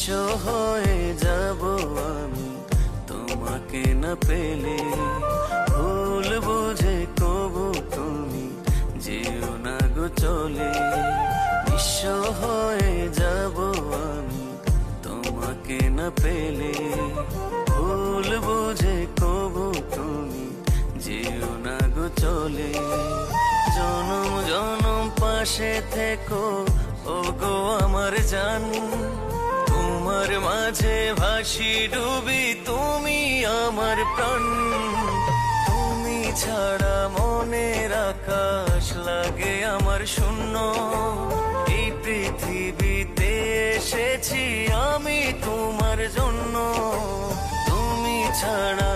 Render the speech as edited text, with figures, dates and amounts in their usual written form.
নিঃস্ব হয়ে যাব আমি তোমাকে না পেলে। ভুল বুঝে কবু তুমি যেও না গো চলে। নিঃস্ব হয়ে যাব আমি তোমাকে না পেলে। ভুল বুঝে কবু তুমি যেও না গো চলে। জনম জনম পাশে থেকো ও গো আমার জান। তোমার মাঝে ভাসি ডুবি তুমি আমার প্রাণ। তুমি ছাড়া মনের আকাশ লাগে আমার শূন্য। এই পৃথিবীতে এসেছি আমি তোমার জন্য। তুমি ছাড়া